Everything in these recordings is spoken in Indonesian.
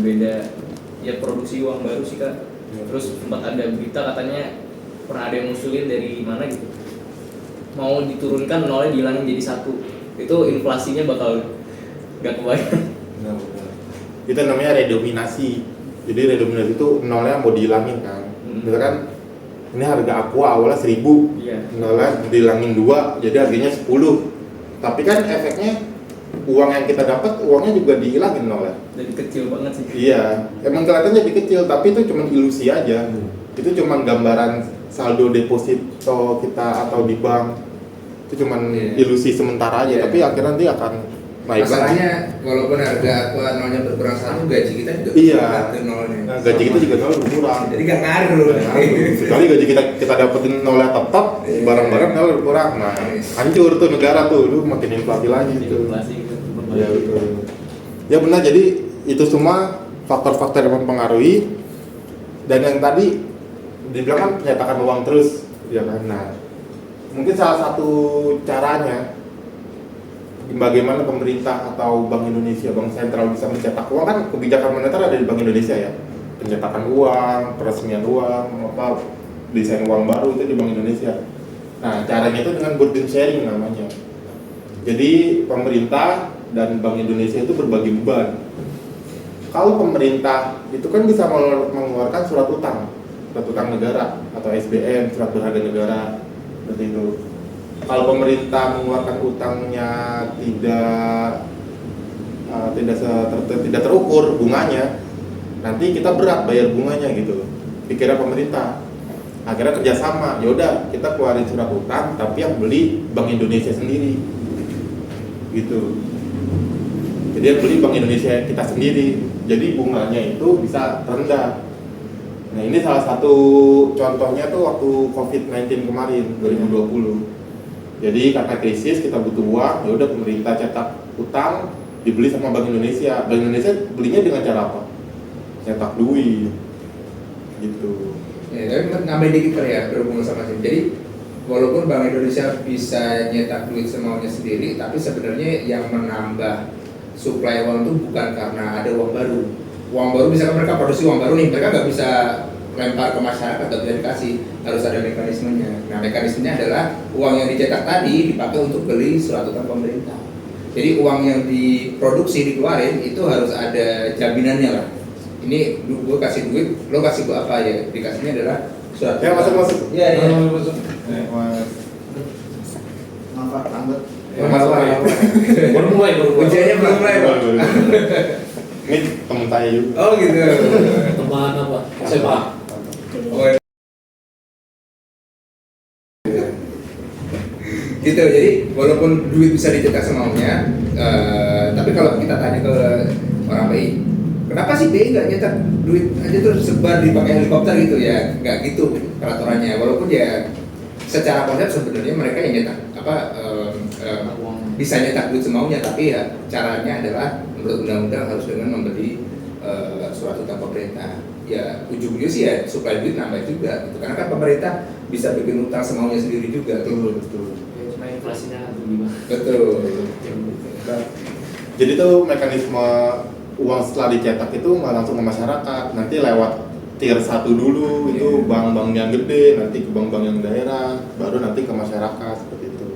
beda ya produksi uang baru sih Kak. Terus sempat ada berita katanya pernah ada yang ngusulin dari mana gitu, mau diturunkan nolnya dihilangin jadi 1, itu inflasinya bakal nggak kebayang. Itu namanya redominasi. Jadi redominasi itu nolnya mau dihilangin kan. Misalkan ini harga aqua awalnya 1.000, nolnya dihilangin 2, jadi harganya 10. Tapi kan efeknya uang yang kita dapat, uangnya juga dihilangin nolnya. Jadi kecil banget sih. Iya, emang kelihatan jadi kecil, tapi itu cuma ilusi aja. Itu cuma gambaran saldo deposito kita atau di bank. Itu cuma ilusi sementara aja, tapi akhirnya nanti akan naik lagi. Masalahnya walaupun harga aqua nolnya berkurang 1, gaji kita juga ke nolnya. Nah, gaji kita juga nol berkurang. Jadi gak ngaruh. Sekali gaji kita dapetin nolnya tetap, barang-barang nol berkurang. Nah, hancur tuh negara tuh, lu makin inflasi lagi tuh. Ya betul. Ya benar, jadi itu semua faktor-faktor yang mempengaruhi. Dan yang tadi dibilang kan penyetakan uang terus, ya kan. Nah, mungkin salah satu caranya bagaimana pemerintah atau Bank Indonesia, Bank Sentral bisa mencetak uang, kan kebijakan moneter ada di Bank Indonesia ya. Pencetakan uang, peresmian uang, desain uang baru itu di Bank Indonesia. Nah, caranya itu dengan burden sharing namanya. Jadi pemerintah dan Bank Indonesia itu berbagi beban. Kalau pemerintah itu kan bisa mengeluarkan surat utang negara atau SBN, surat berharga negara, seperti itu. Kalau pemerintah mengeluarkan utangnya tidak terukur bunganya, nanti kita berat bayar bunganya gitu. Dikira pemerintah. Akhirnya kerjasama, yaudah kita keluarin surat utang, tapi yang beli Bank Indonesia sendiri, gitu. Jadi yang beli Bank Indonesia kita sendiri, jadi bunganya itu bisa rendah. Nah ini salah satu contohnya tuh waktu COVID-19 kemarin 2020. Jadi karena krisis kita butuh uang, ya udah pemerintah cetak utang dibeli sama Bank Indonesia. Bank Indonesia belinya dengan cara apa? Cetak duit, gitu. Ya, tapi nambahin dikit kali ya berhubungan sama sini. Jadi walaupun Bank Indonesia bisa nyetak duit semaunya sendiri, tapi sebenarnya yang menambah suplai uang itu bukan karena ada uang baru. Uang baru misalkan mereka produksi uang baru nih, mereka nggak bisa lempar ke masyarakat, nggak bisa dikasih, harus ada mekanismenya. Nah mekanismenya adalah uang yang dicetak tadi dipakai untuk beli surat utang pemerintah. Jadi uang yang diproduksi dikeluarin itu harus ada jaminannya lah. Ini gue kasih duit, lo kasih gue apa ya? Dikasihnya adalah surat. Ya masuk. Iya. Manfaat tambah. Baru mulai. Ujiannya belum mulai. Ini temen saya juga. Oh gitu. Teman apa? Sepak. Oh, gitu. Jadi walaupun duit bisa dicetak semaunya, tapi kalau kita tanya ke orang BI, kenapa sih BI nggak nyetak duit aja terus sebar dipakai helikopter gitu ya? Nggak gitu peraturannya. Walaupun ya secara konsep sebenarnya mereka yang nyetak bisa nyetak duit semaunya, tapi ya caranya adalah menurut undang-undang harus dengan membeli surat utang pemerintah. Ya ujung-ujungnya sih ya suplai duit nambah juga gitu. Karena kan pemerintah bisa bikin utang semaunya sendiri juga. Betul. Ya, cuma inflasinya gimana? Betul. Jadi tuh mekanisme uang setelah dicetak itu nggak langsung ke masyarakat, nanti lewat tier 1 dulu, itu bank-bank yang gede, nanti ke bank-bank yang daerah, baru nanti ke masyarakat, seperti itu.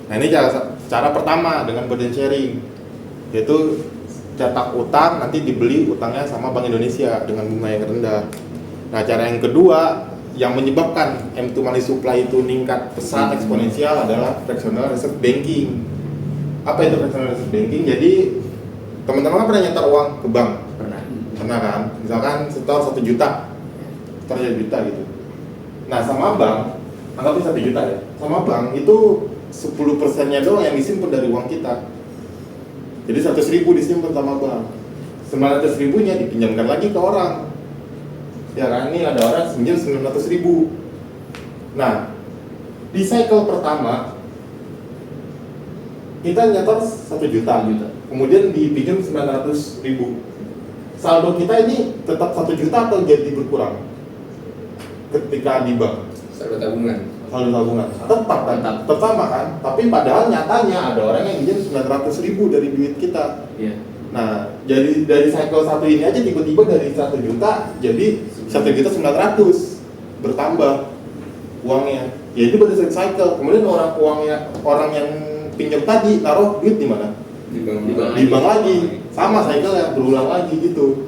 Nah ini cara pertama dengan burden sharing, yaitu cetak utang, nanti dibeli utangnya sama Bank Indonesia dengan bunga yang rendah. Nah cara yang kedua yang menyebabkan M2 money supply itu meningkat pesat eksponensial adalah fractional reserve banking. Apa itu fractional reserve banking? Jadi teman-teman pernah nyetor uang ke bank? Pernah kan? Misalkan setor 1 juta, setor 1 juta gitu. Nah sama bank, anggapnya 1 juta ya, sama bank itu 10%-nya doang yang disimpan dari uang kita. Jadi 100.000 disimpan sama bank, 900.000-nya dipinjamkan lagi ke orang. Ya kan, ini ada orang pinjam 900.000. Nah, di cycle pertama kita nyetor 1 juta, kemudian dipinjam 900.000. Saldo kita ini tetap 1 juta atau jadi berkurang ketika di bank? Saldo tabungan tetap sama kan, tapi padahal nyatanya ada orang yang pinjam 900.000 dari duit kita. Iya. Nah, jadi dari cycle satu ini aja tiba-tiba dari 1 juta jadi 1.900.000 bertambah uangnya. Ya itu berdasarkan cycle. Kemudian orang yang pinjam tadi taruh duit di mana? Di bank lagi. Sama cycle ya, berulang lagi gitu.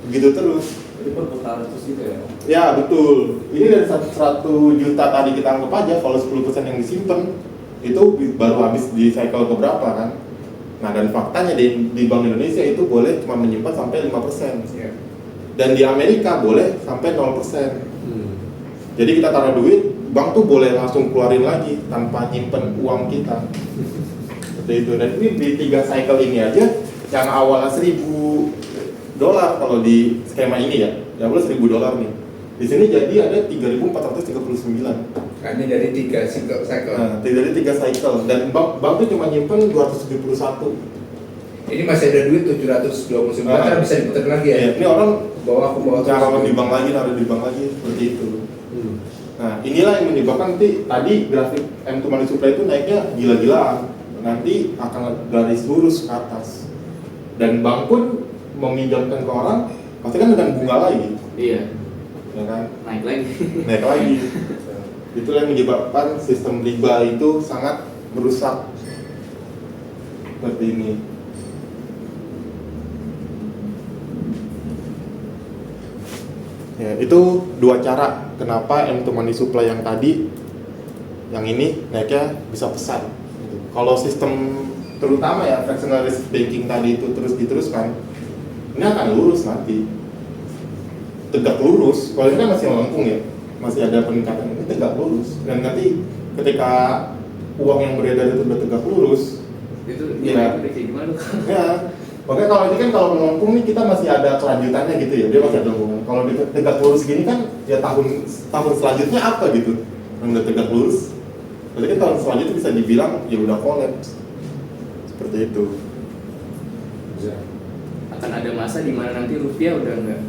Begitu terus. Jadi perputaran terus gitu ya. Ya betul. Ini dari 1 juta tadi kita anggap aja kalau 10% yang disimpan itu baru habis di cycle keberapa kan? Nah dan faktanya di Bank Indonesia itu boleh cuma menyimpan sampai 5%. Iya. Dan di Amerika boleh sampai 0%. Jadi kita taruh duit, bank tuh boleh langsung keluarin lagi tanpa nyimpen uang kita. Seperti itu. Dan ini di 3 cycle ini aja yang awalnya $1.000 kalau di skema ini ya, yang awalnya $1.000 nih. Di sini jadi ada 3.439. Hanya dari 3 cycle. Nah, dari 3 cycle dan bank tuh cuma nyimpen 271. Ini masih ada duit 729 kan bisa diputar lagi ya? Ya, ini orang Bawa ke bawah cara di bank lagi, naruh di bank lagi seperti itu. Nah, inilah yang menyebabkan nanti tadi grafik M2 money supply itu naiknya gila-gilaan. Nanti akan garis lurus ke atas. Dan bank pun meminjamkan ke orang pasti kan dengan bunga lagi, Iya, ya kan? naik lagi. Naik lagi. Itulah yang menyebabkan sistem riba itu sangat merusak seperti ini. Ya, itu 2 cara kenapa M2 money supply yang tadi, yang ini naiknya bisa pesat. Gitu. Kalau sistem terutama ya fractional risk banking tadi itu terus diteruskan, ini akan lurus nanti, tegak lurus. Kalau ini kan masih melengkung ya, masih ada peningkatan, ini tegak lurus. Dan nanti ketika uang yang beredar itu udah tegak lurus, Itu Iya. udah kayak gimana tuh? ya. Makanya kalau ini kan kalau melengkung nih kita masih ada kelanjutannya gitu ya, dia masih ada hubungan. Kalau di tegak lurus gini kan ya tahun selanjutnya apa gitu yang udah tegak lurus. Berarti kan tahun selanjutnya bisa dibilang ya udah collapse seperti itu. Akan ada masa di mana nanti rupiah udah nggak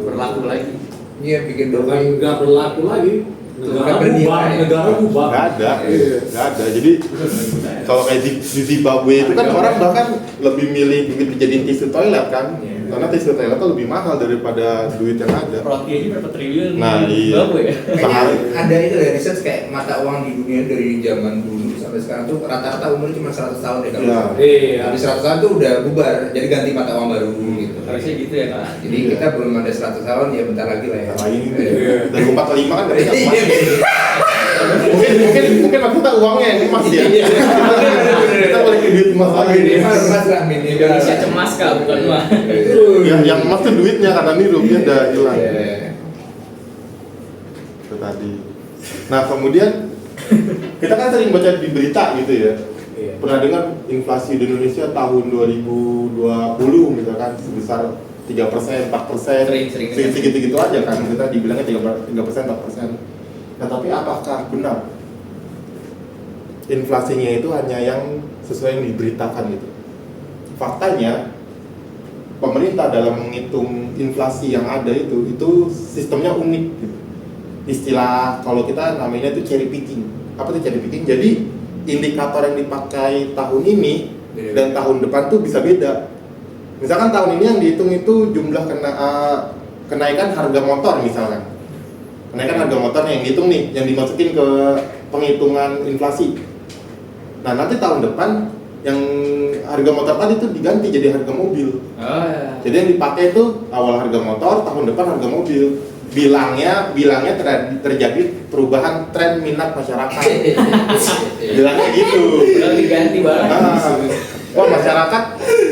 berlaku lagi. Iya, bikin Bukan domain. nggak berlaku lagi. Negara Bukan bubar, bernilai. negara bubar. Nggak ada, Iya. nggak ada. Jadi kalau kayak di Zimbabwe itu kan orang bahkan lebih milih duit dijadiin tisu toilet kan, Iya. karena tisu toilet itu lebih mahal daripada duit yang ada. Rupiah ini berapa triliun? Nah, iya. Berapa ya? Sehari. Ada itu ya research kayak mata uang di dunia dari zaman dulu sampai sekarang tuh rata-rata umurnya cuma 100 tahun ya kalau Iya. nggak salah. Iya. Habis 100 tahun tuh udah bubar, jadi ganti mata uang baru gitu. Harusnya gitu ya kak. Jadi Iya. kita belum ada 100 tahun ya bentar lagi lah ya. Yang lain itu Iya. dari 4 ke 5 kan katanya Iya, emas. mungkin maksudnya uangnya yang emas ya. Iya. Kita balik ke duit emas lagi nih. Emas lah minimal. Indonesia cemas kak, bukan mah. Yang emas tuh duitnya karena ini rupiah udah hilang. Iya. Itu tadi. Nah kemudian kita kan sering baca di berita gitu ya. Iya. Pernah dengar inflasi di Indonesia tahun 2020 misalkan sebesar 3%, 4%, Sering. segitu-gitu aja kan, kita dibilangnya 3%, 4%. Nah tapi apakah benar inflasinya itu hanya yang sesuai yang diberitakan gitu? Faktanya pemerintah dalam menghitung inflasi yang ada itu sistemnya unik gitu. Istilah kalau kita namanya itu cherry picking. Apa itu cherry picking? Jadi indikator yang dipakai tahun ini dan tahun depan tuh bisa beda. Misalkan tahun ini yang dihitung itu jumlah kenaikan harga motor misalkan. Kenaikan harga motor yang dihitung nih, yang dimasukin ke penghitungan inflasi. Nah nanti tahun depan yang harga motor tadi tuh diganti jadi harga mobil. Oh ya. Jadi yang dipakai itu awal harga motor, tahun depan harga mobil. Bilangnya terjadi perubahan tren minat masyarakat. Bilangnya gitu. Udah diganti barang. Wah masyarakat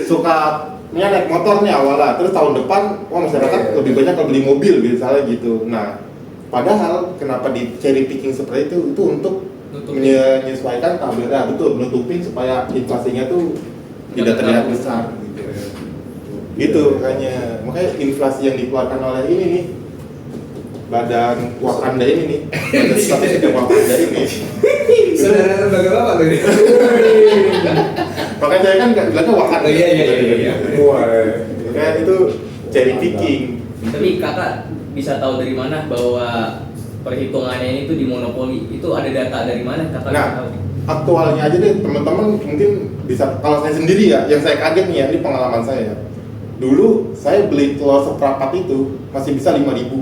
sukanya naik motor nih awalnya, terus tahun depan wah masyarakat lebih banyak kalau beli mobil misalnya gitu. Nah padahal kenapa di cherry picking seperti itu untuk menyesuaikan tabelnya, betul, menutupin supaya inflasinya tuh tidak terlihat besar gitu. Gitu makanya inflasi yang dikeluarkan oleh ini nih Badan Wakanda ini nih, Badan Statistik Wakanda ini. Saudara lembaga bapak tuh. Makanya saya kan bilangnya Wakanda. Iya. Makanya itu cherry picking. Tapi kakak bisa tahu dari mana bahwa perhitungannya ini tuh dimonopoli? Itu ada data dari mana kakak Nah, bisa tahu? aktualnya aja deh teman-teman mungkin bisa. Kalau saya sendiri ya, yang saya kaget nih ya, ini pengalaman saya. Dulu saya beli telur seprapat itu masih bisa 5.000.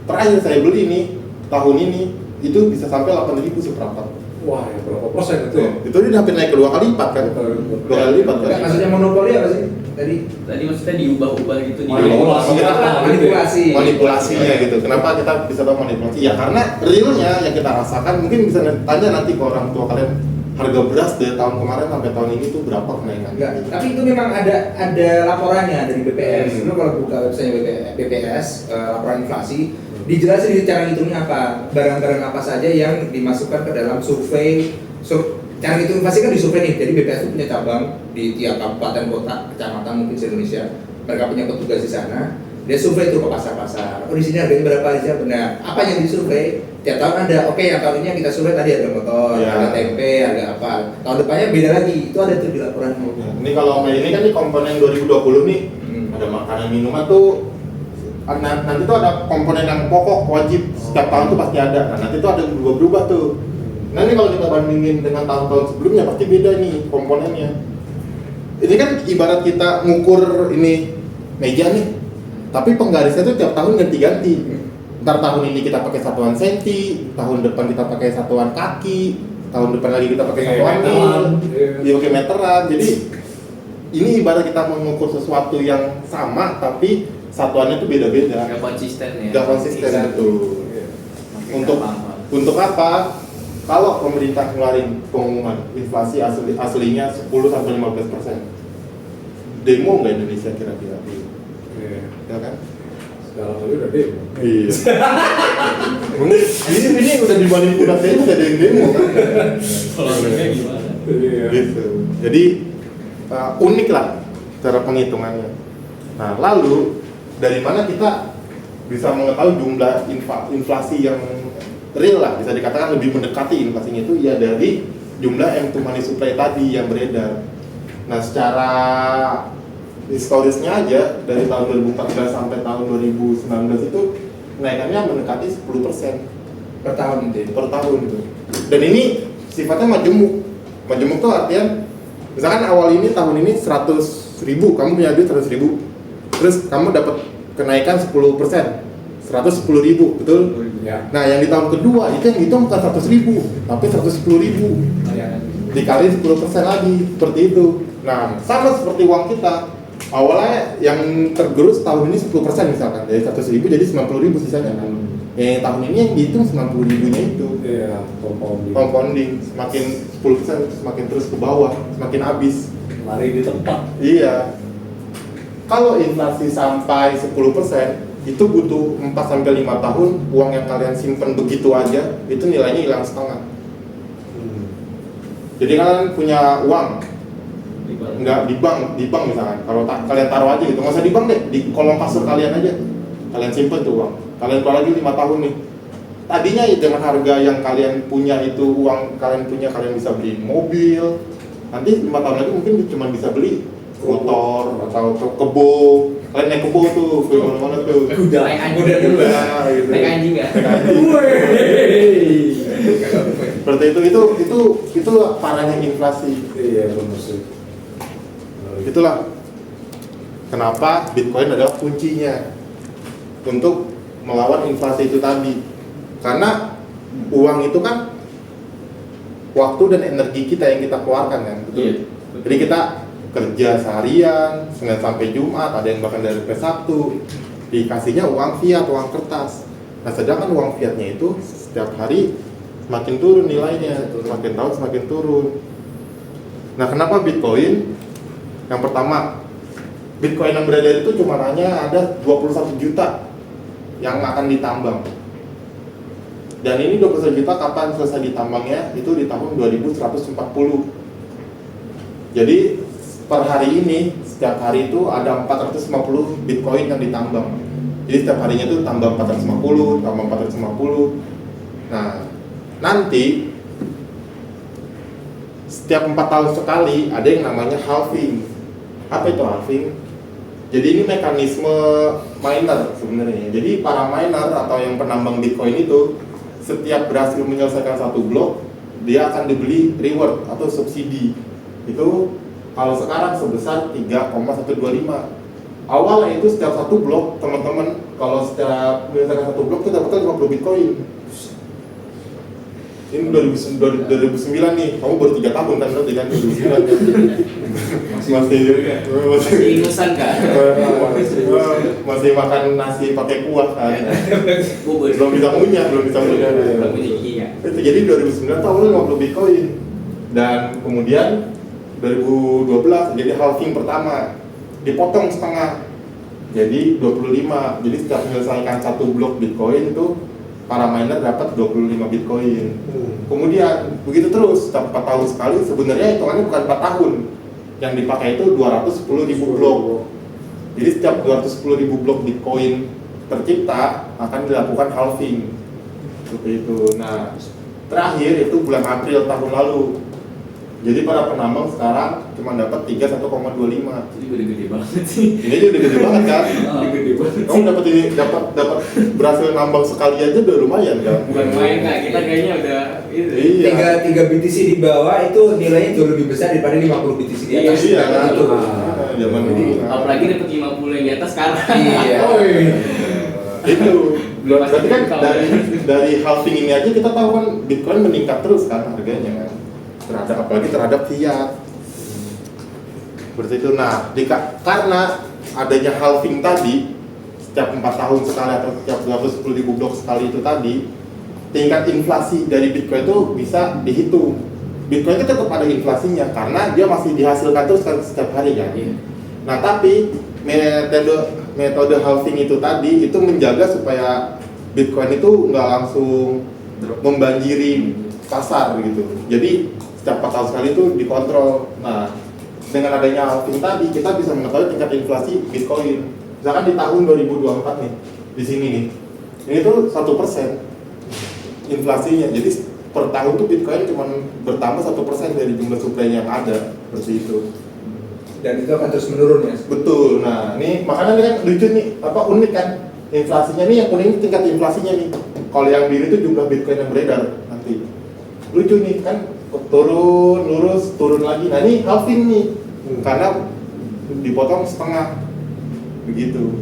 Terakhir saya beli nih tahun ini itu bisa sampai 8.000 seprapat. Wah, ya berapa persen itu ya? Itu dia hampir naik ke 2 kali lipat kan? 2 kali lipat kan? Enggak, maksudnya monopoli apa sih? Tadi maksudnya diubah-ubah gitu Manipulasi. Manipulasi. Manipulasinya gitu. Kenapa kita bisa tahu manipulasi? Ya karena realnya yang kita rasakan, mungkin bisa tanya nanti ke orang tua kalian, harga beras dari tahun kemarin sampai tahun ini tuh berapa kenaikan? Enggak, tapi itu memang ada laporannya dari BPS. Lu kalau buka website BPS, laporan inflasi, dijelasin cara ngitungnya apa, barang-barang apa saja yang dimasukkan ke dalam survei. Cara ngitung inflasi kan di survei nih, jadi BPS itu punya cabang di tiap kabupaten, kota, kecamatan mungkin di Indonesia. Mereka punya petugas di sana. Dia survei itu ke pasar-pasar. Oh di sini harganya berapa aja benar. Apa yang disurvei? Tiap tahun ada. Oke, yang tahun ini yang kita survei tadi harga motor, Ya. harga tempe, harga apa. Tahun depannya beda lagi. Itu ada tuh di laporan. Ini kalau ini kan nih komponen 2020 nih, ada makanan minuman tuh. Nanti tuh ada komponen yang pokok wajib setiap tahun tuh pasti ada. Nah, nanti tuh ada berubah-berubah tuh. Nah ini kalau kita bandingin dengan tahun-tahun sebelumnya pasti beda nih komponennya. Ini kan ibarat kita ngukur ini meja nih, tapi penggarisnya tuh tiap tahun ganti-ganti. Ntar tahun ini kita pakai satuan senti, tahun depan kita pakai satuan kaki, tahun depan lagi kita pakai satuan mil, dia pakai meteran. Jadi ini ibarat kita mengukur sesuatu yang sama tapi satuannya tuh beda-beda. Gak konsisten ya. Gak konsisten betul. Untuk apa? Kalau pemerintah ngeluarin pengumuman inflasi aslinya 10-15%, demo nggak Indonesia kira-kira? Iya. Ya kan? Sekarang aja udah demo. Iya. ini udah dimanipulasi itu udah ada yang demo kan? Kalau enggak gimana? Iya. Gitu. Jadi unik lah cara penghitungannya. Nah lalu dari mana kita bisa mengetahui jumlah inflasi yang real lah, bisa dikatakan lebih mendekati inflasinya itu ya dari jumlah M2 money supply tadi yang beredar. Nah secara historisnya aja dari tahun 2014 sampai tahun 2019 itu kenaikannya mendekati 10% Per tahun itu. per tahun itu. Dan ini sifatnya majemuk. Majemuk tuh artinya misalkan awal ini tahun ini 100.000, kamu punya duit 100.000, terus kamu dapat kenaikan 10%, 110.000, betul? Ya. Nah yang di tahun kedua itu yang dihitung bukan 100.000 tapi 110.000 dikali 10% lagi, seperti itu. Nah sama seperti uang kita, awalnya yang tergerus tahun ini 10% misalkan, dari 100.000 jadi 90.000 sisanya kan. Yang tahun ini yang dihitung 90.000-nya itu Iya, compounding, semakin 10% semakin terus ke bawah, semakin habis. Lari di tempat. Iya. Kalau inflasi sampai 10%, itu butuh 4-5 tahun. Uang yang kalian simpen begitu aja, itu nilainya hilang setengah. Jadi kalian punya uang, nggak di bank misalkan. Kalau kalian taruh aja gitu, nggak usah di bank deh, di kolom kasur kalian aja. Kalian simpen tuh uang. Kalian keluar lagi 5 tahun nih. Tadinya ya dengan harga yang kalian punya itu, uang kalian punya, kalian bisa beli mobil. Nanti 5 tahun lagi mungkin cuma bisa beli motor atau kebo. Kalian naik kebo tuh, ke mana-mana tuh. Kuda naik anjing. Kuda dulu. Nah, gitu. Naik anjing nggak? Seperti itu parahnya inflasi. Iya, benar sih. Itulah kenapa Bitcoin adalah kuncinya untuk melawan inflasi itu tadi. Karena uang itu kan waktu dan energi kita yang kita keluarkan kan, betul? Iya. Jadi kita kerja seharian, Senin sampai Jumat, ada yang bahkan dari sampai Sabtu, dikasihnya uang fiat, uang kertas. Nah sedangkan uang fiatnya itu setiap hari semakin turun nilainya, semakin tahun semakin turun. Nah kenapa Bitcoin? Yang pertama, Bitcoin yang beredar itu cuma hanya ada 21 juta yang akan ditambang. Dan ini 21 juta kapan selesai ditambangnya? Itu di tahun 2140. Jadi per hari ini, setiap hari itu ada 450 Bitcoin yang ditambang. Jadi setiap harinya itu tambah 450, tambah 450. Nah, nanti setiap 4 tahun sekali ada yang namanya halving. Apa itu halving? Jadi ini mekanisme miner sebenarnya. Jadi para miner atau yang penambang Bitcoin itu setiap berhasil menyelesaikan satu blok, dia akan dibeli reward atau subsidi. Itu kalau sekarang sebesar 3,125. Awalnya itu setiap satu blok teman-teman kalau secara misalkan satu blok itu dapatnya 50 Bitcoin. Ini 2009 nih, kamu baru 3 tahun kan berarti kan 2009 masih ingusan kan? masih makan nasi pakai kuah kan. Bubur. belum bisa ngunyah. Belum punya iya. Itu jadi 2009 tuh awalnya 50 Bitcoin dan kemudian 2012 jadi halving pertama dipotong setengah jadi 25. Jadi setiap menyelesaikan satu blok Bitcoin itu para miner dapat 25 Bitcoin. Kemudian begitu terus setiap 4 tahun sekali. Sebenarnya hitungannya bukan 4 tahun, yang dipakai itu 210.000 blok. Jadi setiap 210.000 blok Bitcoin tercipta akan dilakukan halving seperti itu. Nah terakhir itu bulan April tahun lalu. Jadi para penambang sekarang cuma dapat 31,25. Jadi gede-gede banget sih. Ini aja udah gede banget kan? Gede banget. Kamu dapat berhasil nambang sekali aja udah lumayan kan? Bukan main kak, kita kayaknya udah itu. Iya. 3 BTC di bawah itu nilainya jauh lebih besar daripada 50 BTC di atas. Iya kan? Itu. Zaman dulu. Apalagi dapat 50 yang di atas sekarang. Iya. Itu. Berarti kan dari halving ini aja kita tahu kan Bitcoin meningkat terus kan harganya kan. Apalagi terhadap fiat. Seperti itu. Nah, karena adanya halving tadi setiap 4 tahun sekali atau setiap 210.000 blok sekali itu tadi, tingkat inflasi dari Bitcoin itu bisa dihitung. Bitcoin itu tetap ada inflasinya karena dia masih dihasilkan terus setiap hari kan. Iya. Nah, tapi metode halving itu tadi itu menjaga supaya Bitcoin itu nggak langsung membanjiri pasar gitu. Jadi setiap 4 tahun sekali itu dikontrol. Nah, dengan adanya halving tadi kita bisa mengetahui tingkat inflasi Bitcoin. Misalkan di tahun 2024 nih, di sini nih, ini tuh 1% inflasinya. Jadi per tahun tuh Bitcoin cuma bertambah 1% dari jumlah supply yang ada, seperti itu. Dan itu akan terus menurun ya. Betul. Nah, ini makanya ini kan lucu nih, unik kan? Inflasinya nih yang kuning tingkat inflasinya nih. Kalau yang biru itu jumlah Bitcoin yang beredar nanti. Lucu nih kan, turun lurus turun lagi. Nah ini halving nih, karena dipotong setengah begitu.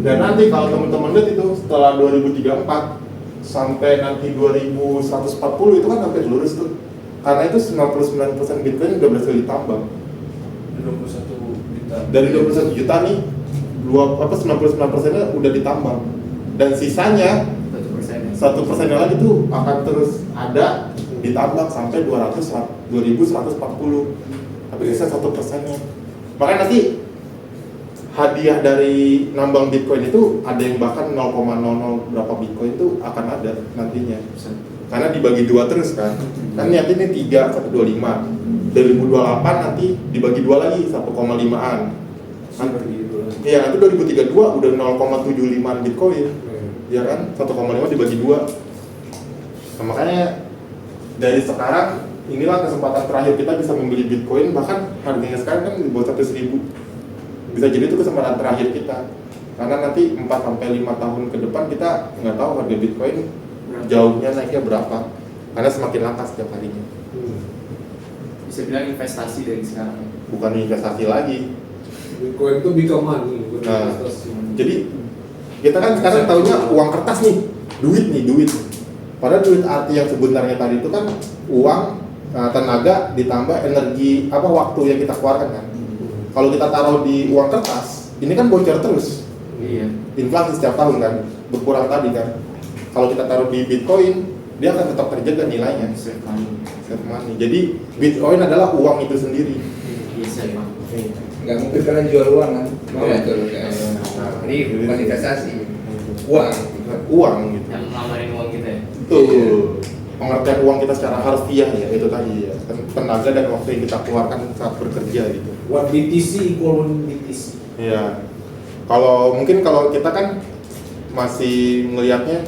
Dan nanti kalau teman-teman lihat itu setelah 2034 sampai nanti 2140 itu kan hampir lurus tuh. Karena itu 99% Bitcoin udah berhasil ditambang. 21 juta. Dari 21 juta nih, 99%-nya udah ditambang. Dan sisanya 1% lagi tuh akan terus ada ditambang sampai 2140. Tapi sisa 1%-nya. Makanya nanti hadiah dari nambang Bitcoin itu ada yang bahkan 0,00 berapa Bitcoin itu akan ada nantinya. Karena dibagi 2 terus kan. Kan niat ini 3, 125. 2028 nanti dibagi 2 lagi 1,5-an. Iya, nanti 2032 udah 0,75 Bitcoin. Ya kan? 1,5 dibagi 2. Nah, makanya dari sekarang inilah kesempatan terakhir kita bisa membeli Bitcoin, bahkan harganya sekarang kan di bawah 100.000. Bisa jadi itu kesempatan terakhir kita. Karena nanti 4-5 tahun ke depan kita nggak tahu harga Bitcoin jauhnya naiknya berapa. Karena semakin langka setiap harinya. Bisa bilang investasi dari sekarang. Bukan investasi lagi. Bitcoin itu become money, bukan Nah, investasi. jadi kita kan sekarang tahunya uang kertas nih, duit. Padahal duit arti yang sebenarnya tadi itu kan uang, tenaga ditambah energi waktu yang kita keluarkan kan. Kalau kita taruh di uang kertas, ini kan bocor terus. Iya. Inflasi setiap tahun kan berkurang tadi kan. Kalau kita taruh di Bitcoin, dia akan tetap terjaga nilainya. Safe money. Safe money. Jadi Bitcoin adalah uang itu sendiri. Iya, safe money. Nggak mungkin kalian jual uang kan? Mau Iya. betul kan? Nah, Ini bukan investasi, uang. Uang gitu. Yang ngelamarin uang kita ya. Betul. Pengertian uang kita secara harfiah ya itu tadi ya. Tenaga dan waktu yang kita keluarkan saat bekerja gitu. One BTC equal one BTC. Iya. Kalau kita kan masih melihatnya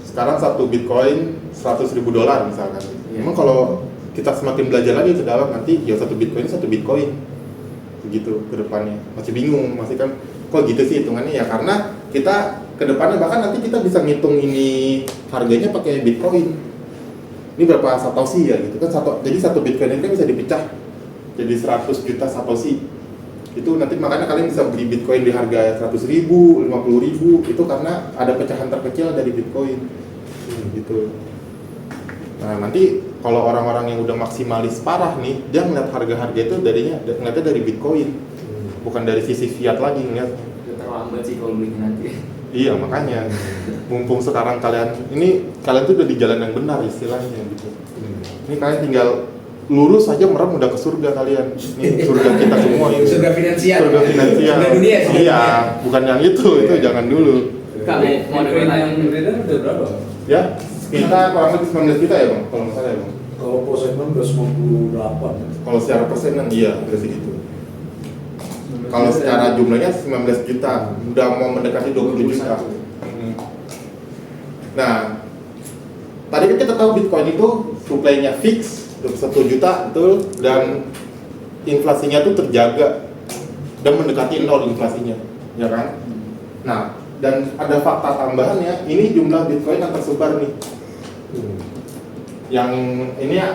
sekarang satu Bitcoin $100.000 misalkan. Iya. Emang kalau kita semakin belajar lagi ke dalam nanti ya satu Bitcoin begitu ke depannya. Masih bingung, masih kan kok gitu sih hitungannya ya karena kita ke depannya bahkan nanti kita bisa ngitung ini harganya pakai Bitcoin. ini berapa satoshi ya gitu kan, jadi satu Bitcoin ini kan bisa dipecah jadi 100 juta satoshi. Itu nanti makanya kalian bisa beli Bitcoin di harga 100.000, 50.000 itu karena ada pecahan terkecil dari Bitcoin gitu. Nah nanti kalau orang-orang yang udah maksimalis parah nih, dia ngeliat harga-harga itu ngeliatnya dari Bitcoin, bukan dari sisi fiat lagi ngeliat. Terlambat sih kalau beli nanti. Iya makanya, mumpung sekarang kalian tuh udah di jalan yang benar istilahnya gitu. Ini kalian tinggal lurus aja merem udah ke surga kalian. Ini surga kita semua ini. Surga finansial. Surga finansial. Surga dunia sih. Iya, bukan yang itu jangan dulu. Kak, mau ada Bitcoin yang pertanyaan? beredar udah berapa? Ya, kita kurang lebih 19 juta ya bang, kalau nggak salah ya bang. Kalau persenan udah 98. Kalau secara persenan iya, udah segitu. Kalau secara jumlahnya 19 juta, udah mau mendekati 20 juta. Nah, tadi kan kita tahu Bitcoin itu supply-nya fix 1 juta betul, dan inflasinya tuh terjaga dan mendekati 0 inflasinya, ya kan? Nah, dan ada fakta tambahannya, ini jumlah Bitcoin yang tersebar nih. Yang ini ya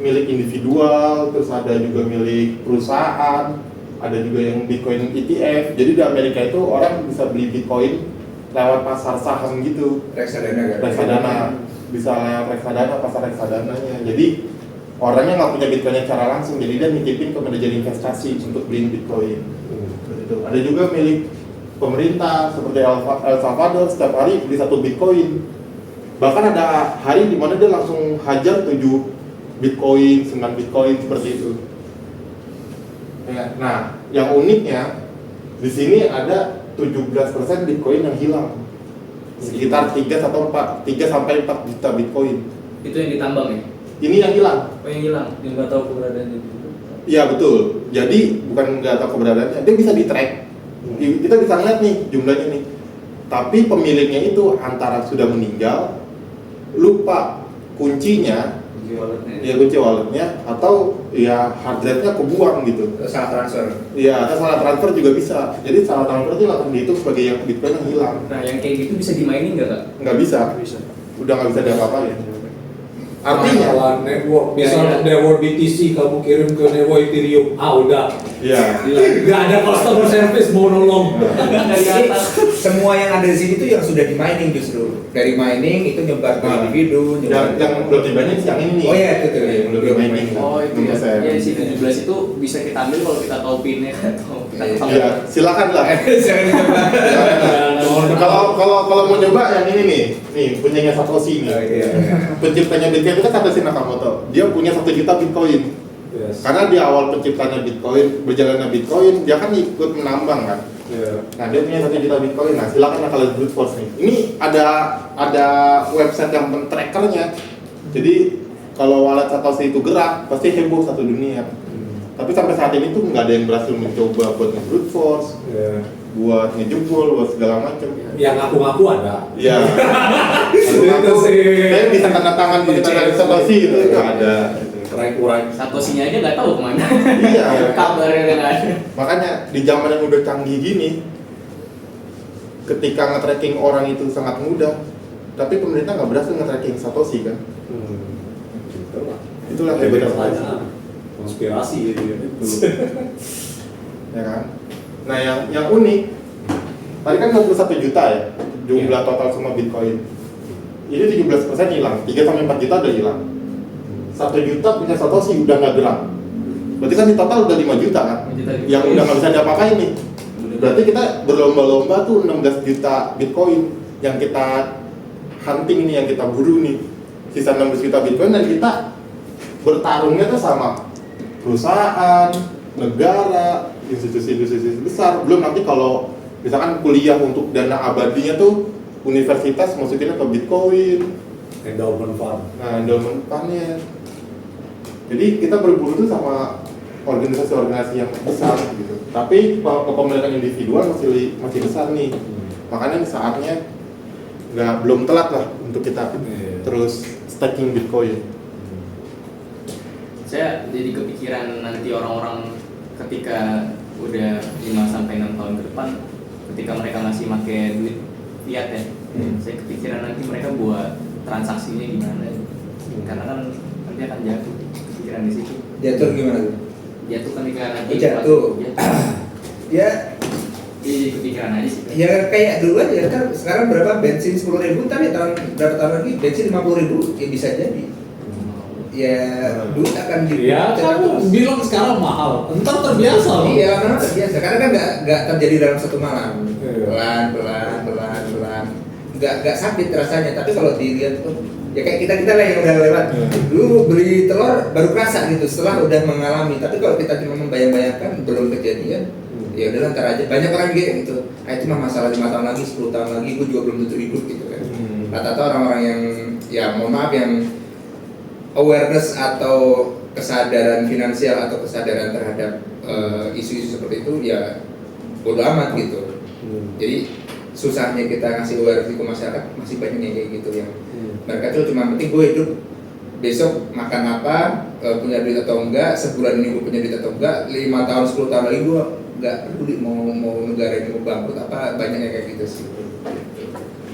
milik individual, terus ada juga milik perusahaan, ada juga yang Bitcoin ETF. Jadi di Amerika itu orang bisa beli Bitcoin lewat pasar saham gitu. Reksadana kan? Reksadana, bisa lewat reksadana, pasar reksadananya. Jadi orangnya nggak punya Bitcoinnya secara langsung, jadi dia nitipin ke manajer investasi untuk beli Bitcoin. Gitu. Ada juga milik pemerintah seperti El Salvador, setiap hari beli 1 Bitcoin. Bahkan ada hari di mana dia langsung hajar 7 Bitcoin, 9 Bitcoin seperti itu. Ya, nah, yang uniknya di sini ada 17% Bitcoin yang hilang. Sekitar 3 sampai 4 juta Bitcoin. Itu yang ditambang ya? Ini yang hilang. Oh yang hilang? Yang nggak tahu keberadaannya juga. Iya betul. Jadi bukan nggak tahu keberadaannya, dia bisa di-track. Kita bisa lihat nih jumlahnya nih. Tapi pemiliknya itu antara sudah meninggal, lupa kuncinya, ya kunci walletnya, atau ya hard drive-nya kebuang gitu. Salah transfer. Iya, atau salah transfer juga bisa. Jadi salah transfer itu akan dihitung sebagai yang Bitcoin yang hilang. Nah yang kayak gitu bisa dimainin nggak Kak? Nggak bisa. Udah nggak bisa diapa-apain. Artinya, Masalah network, Ya, misal network BTC kamu kirim ke network Ethereum, udah. ya. Nggak ada customer service mau nolong. Jadi semua yang ada di sini tuh yang sudah di mining justru. Dari mining itu nyebar ke Nah, individu, yang belum dimainin yang ini nih. Oh iya, itu tuh. Yang belum dimainin. Oh itu ya. 6%. Ya di sini 17 itu bisa kita ambil kalau kita tahu pinnya atau kita tahu. Iya, silakan lah. Jangan dicoba. Kalau mau nyoba yang ini nih punyanya Satoshi nih. Oh, iya. Penciptanya Bitcoin itu kan Satoshi Nakamoto. Dia punya 1 juta Bitcoin. Yes. Karena di awal penciptanya Bitcoin, berjalannya Bitcoin, dia kan ikut menambang kan. Yeah. Nah dia punya 1 juta Bitcoin. Nah silakan lah kalian brute force nih. Ini ada website yang men-trackernya. Jadi kalau wallet Satoshi itu gerak, pasti heboh satu dunia. Tapi sampai saat ini tuh nggak ada yang berhasil mencoba buat nge-brute force, Yeah. buat ngejebol, buat segala macam. Yang ngaku-ngaku ada. Iya. Itu sih. Saya bisa tanda tangan di tangan Satoshi itu nggak ada. Kurang-kurang. Satoshinya aja nggak tahu kemana. Iya. Kabarnya nggak ada. Makanya di zaman yang udah canggih gini, ketika nge-tracking orang itu sangat mudah, tapi pemerintah nggak berhasil nge-tracking Satoshi kan? Itulah. Itulah hebatnya Satoshi. Pertanyaan. Konspirasi gitu ya. Ya kan? Nah yang unik, tadi kan 21 juta ya jumlah total semua Bitcoin. Ini 17% hilang, 3 sampai 4 juta udah hilang. 1 juta punya Satoshi udah nggak gerak. Berarti kan di total udah 5 juta kan? 5 juta. Yang udah nggak bisa diapa-apain nih. Berarti kita berlomba-lomba tuh 16 juta Bitcoin yang kita hunting nih, yang kita buru nih. Sisa 16 juta Bitcoin dan kita bertarungnya tuh sama perusahaan, negara, institusi-institusi besar. Belum nanti kalau misalkan kuliah untuk dana abadinya tuh universitas masukinnya ke Bitcoin. Endowment fund. Nah, endowment fund-nya. Jadi kita berburu tuh sama organisasi-organisasi yang besar gitu. Tapi kepemilikan individual masih besar nih. Makanya saatnya belum telat lah untuk kita terus staking Bitcoin. Saya jadi kepikiran nanti orang-orang ketika udah 5 sampai 6 tahun ke depan, ketika mereka masih pakai duit fiat ya. Saya kepikiran nanti mereka buat transaksinya gimana. karena kan nanti akan jatuh pikiran di situ. Jatuh gimana tuh? Jatuh ketika nanti Jatuh. Ya, jadi kepikiran aja sih. ya kayak dulu aja kan sekarang berapa bensin 10.000, ntar ya tahun berapa tahun lagi bensin 50.000 ya bisa jadi. Ya duit akan Ya kamu bilang sekarang mahal, entar terbiasa loh. Iya, karena terbiasa. Karena kan nggak terjadi dalam satu malam. Iya. Pelan. Nggak sakit rasanya. Tapi kalau dilihat tuh, ya kayak kita lah yang udah lewat. Iya. Dulu beli telur baru kerasa gitu. Setelah udah mengalami. Tapi kalau kita cuma membayang-bayangkan belum kejadian, ya udah ntar aja. Banyak orang kayak gitu. Ah itu mah masalah 5 tahun lagi, 10 tahun lagi, gue juga belum tentu hidup gitu kan. Rata-rata orang-orang yang ya mohon maaf yang awareness atau kesadaran finansial atau kesadaran terhadap isu-isu seperti itu ya bodo amat gitu. Jadi susahnya kita ngasih awareness ke masyarakat masih banyak yang kayak gitu yang mereka tuh cuma penting gue hidup besok makan apa, punya duit atau enggak, sebulan ini gue punya duit atau enggak, 5 tahun 10 tahun lagi gue enggak peduli mau negara ini mau bangkrut apa, banyak yang kayak gitu sih.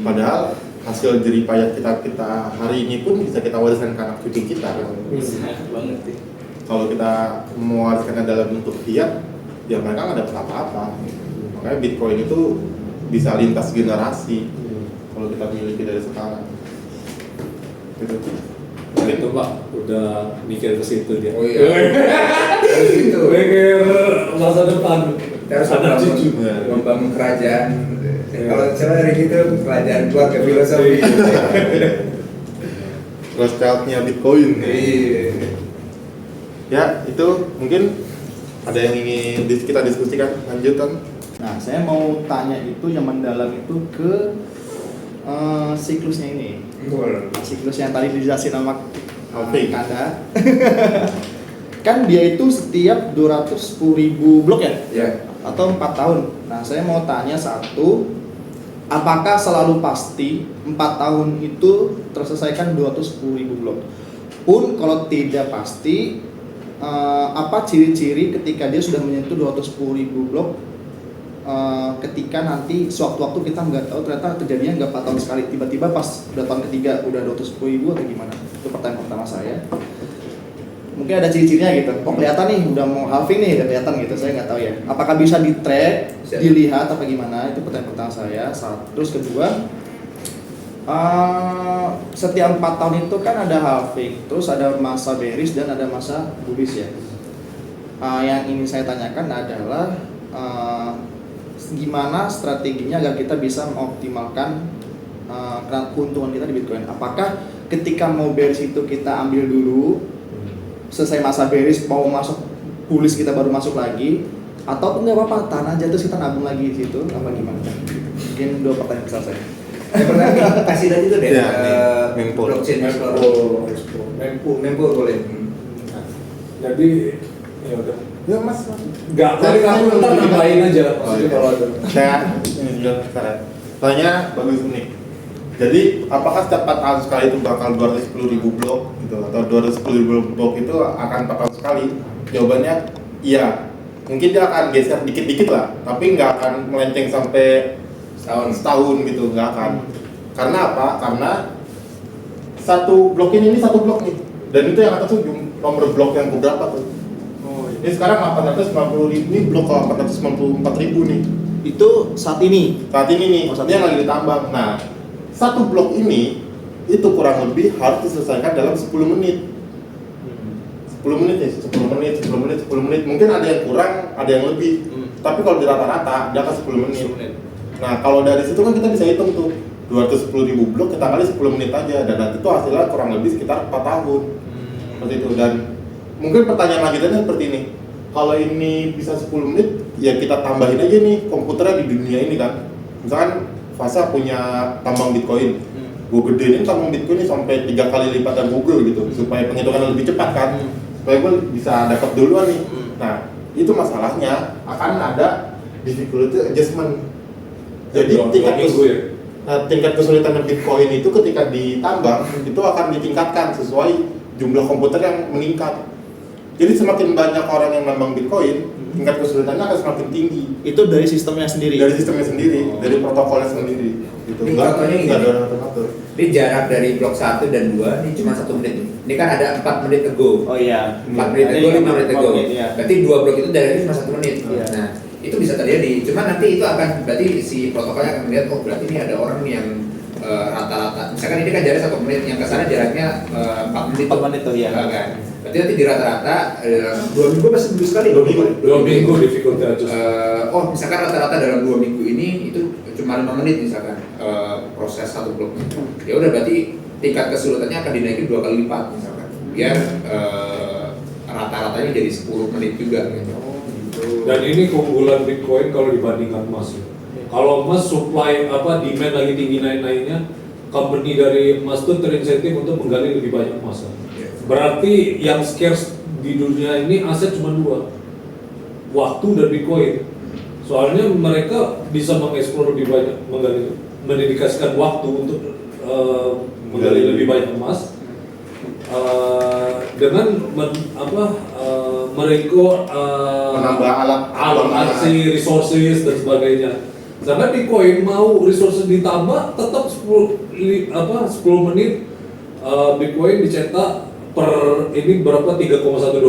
Padahal hasil jerih payah kita hari ini pun bisa kita wariskan ke anak cucu kita. Bisa banget sih. Kalau kita mewariskannya dalam bentuk fiat, ya mereka nggak dapat apa-apa. Makanya Bitcoin itu bisa lintas generasi kalau kita miliki dari sekarang. Gitu. Itu Pak, udah mikir ke situ dia. Oh iya. Harus gitu. Mikir masa depan. Kita harus anak membangun, cucu. membangun kerajaan. Kalau saya dari gitu kerajaan keluarga filosofi. Rothschild-nya Bitcoin. Iya. Ya, itu mungkin ada yang ingin kita diskusikan lanjutan. Nah, saya mau tanya itu yang mendalam itu ke siklusnya ini. Siklus yang tadi dijelasin sama Alvin. Kanda. Kan dia itu setiap 210.000 blok ya? Ya. Atau 4 tahun. Nah, saya mau tanya satu, apakah selalu pasti 4 tahun itu terselesaikan 210.000 blok? Pun kalau tidak pasti, apa ciri-ciri ketika dia sudah menyentuh 210.000 blok? Ketika nanti sewaktu-waktu kita nggak tahu ternyata terjadinya nggak 4 tahun sekali, tiba-tiba pas udah tahun ketiga udah 210.000 atau gimana? Itu pertanyaan pertama saya. Mungkin ada ciri-cirinya gitu. Oh kelihatan nih udah mau halving nih, udah kelihatan gitu. Saya nggak tahu ya. Apakah bisa di track, dilihat apa gimana? Itu pertanyaan pertama saya. Terus kedua, setiap 4 tahun itu kan ada halving, terus ada masa bearish dan ada masa bullish ya. Yang ingin saya tanyakan adalah gimana strateginya agar kita bisa mengoptimalkan keuntungan kita di Bitcoin. Apakah ketika mau bearish itu kita ambil dulu, selesai masa bearish mau masuk bullish kita baru masuk lagi, atau enggak apa-apa tahan aja terus kita nabung lagi di situ apa gimana? Mungkin 2 pertanyaan besar saya. Yang pertama kasih tadi tuh deh. Ya, Mempool. Blockchain Mempool. Mempool boleh. Jadi ya udah. Ya Mas. Enggak, tadi kamu ntar nambahin aja. Oh, iya. Kalau ada. Saya ini juga sekarang. Tanya bagus nih. Jadi apakah setiap 4 tahun sekali itu bakal 210.000 blok gitu atau 210.000 blok itu akan 4 tahun sekali? Jawabannya iya. Mungkin dia akan geser dikit-dikit lah, tapi nggak akan melenceng sampai setahun gitu, nggak akan. Karena apa? Karena satu blok ini satu blok nih, dan itu yang atas tuh nomor blok yang berapa tuh? Oh, ini sekarang 890.000, ini blok 494.000 nih. Itu saat ini. Saat ini nih, Oh, saat ini yang ini. lagi ditambang. Nah, satu blok ini itu kurang lebih harus diselesaikan dalam 10 menit. 10 menit nih, 10 menit. Mungkin ada yang kurang, ada yang lebih. Tapi kalau di rata-rata dia akan 10 menit. Nah, kalau dari situ kan kita bisa hitung tuh 210.000 blok kita kali 10 menit aja, dan nanti itu hasilnya kurang lebih sekitar 4 tahun. Seperti itu. Dan mungkin pertanyaan lanjutannya seperti ini. Kalau ini bisa 10 menit, ya kita tambahin aja nih komputernya di dunia ini kan. Misalkan Fasa punya tambang Bitcoin, gue gedein tambang Bitcoin ini sampai 3 kali lipatan Google gitu, supaya penghitungan lebih cepat kan, supaya gue bisa dapat duluan nih. Nah, itu masalahnya akan ada difficulty adjustment. Jadi tingkat kesulitan Bitcoin itu ketika ditambang itu akan ditingkatkan sesuai jumlah komputer yang meningkat. Jadi semakin banyak orang yang nambang Bitcoin, tingkat kesulitannya akan semakin tinggi Itu dari sistemnya sendiri. dari sistemnya sendiri, dari protokolnya sendiri. Gitu. Ini contohnya Nggak gini. ada orang atur. Ini jarak dari blok 1 dan 2 ini cuma 1 menit nih. Ini kan ada 4 menit ago. Oh iya. 4 menit ago, 5 menit ago. Iya. Berarti 2 blok itu jaraknya cuma 1 menit. Iya. Nah, itu bisa terjadi. Cuma nanti itu akan berarti si protokolnya akan melihat oh berarti ini ada orang yang rata-rata. Misalkan ini kan jarak 1 menit, yang kesana jaraknya 4 menit. 4 menit tuh, iya. Kan? Berarti nanti di rata-rata 2 minggu pasti seminggu sekali. 2 minggu. 2 minggu difficulty adjustment. Oh misalkan rata-rata dalam 2 minggu ini itu cuma 5 menit misalkan proses satu blok. Ya udah berarti tingkat kesulitannya akan dinaikin 2 kali lipat misalkan. Biar rata-ratanya jadi 10 menit juga gitu. Dan ini keunggulan Bitcoin kalau dibandingkan emas. Ya. Kalau emas supply demand lagi tinggi naik-naiknya, company dari emas itu terinsentif untuk menggali lebih banyak emas. Berarti yang scarce di dunia ini aset cuma 2, waktu dan Bitcoin. Soalnya mereka bisa mengeksplor lebih banyak, mendedikasikan waktu untuk menggali lebih banyak emas dengan Menambah alat aksi resources dan sebagainya. Karena Bitcoin mau resources ditambah tetap 10 menit Bitcoin dicetak per ini berapa 3,125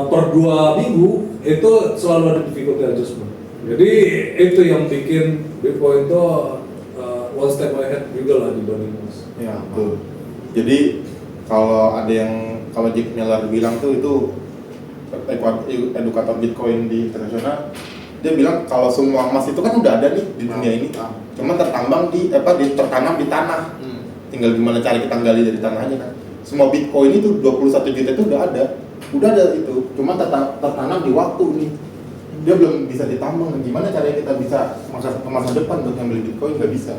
per 2 minggu itu selalu ada difficulty adjustment. Jadi itu yang bikin Bitcoin itu one step ahead juga lah dibanding emas. Ya, betul. Jadi kalau Jack Miller bilang tuh itu edukator Bitcoin di internasional, dia bilang kalau semua emas itu kan udah ada nih di dunia ini, cuma tertanam di tanah. Tinggal gimana cara kita gali dari tanahnya kan. Semua Bitcoin itu 21 juta itu udah ada itu, cuma tertanam di waktu nih. Dia belum bisa ditambang. Gimana caranya kita bisa ke masa depan untuk ngambil Bitcoin? Nggak bisa.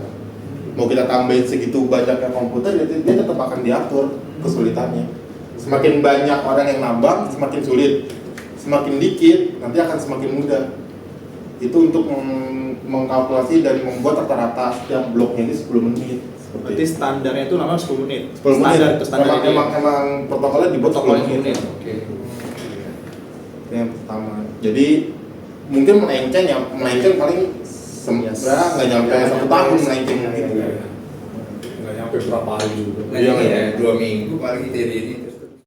Mau kita tambahin segitu banyaknya komputer, dia tetap akan diatur kesulitannya. Semakin banyak orang yang nambang, semakin sulit. Semakin dikit, nanti akan semakin mudah. Itu untuk mengkalkulasi dan membuat rata-rata setiap bloknya ini 10 menit. Berarti standarnya itu namanya 10 menit. 10 menit. Standar Emang protokolnya dibuat 10 menit. Oke. Itu yang pertama. Jadi mungkin melenceng paling nggak nyampe 1 tahun melenceng gitu. Nggak nyampe berapa hari juga. Nah, iya, 2 minggu paling jadi ini.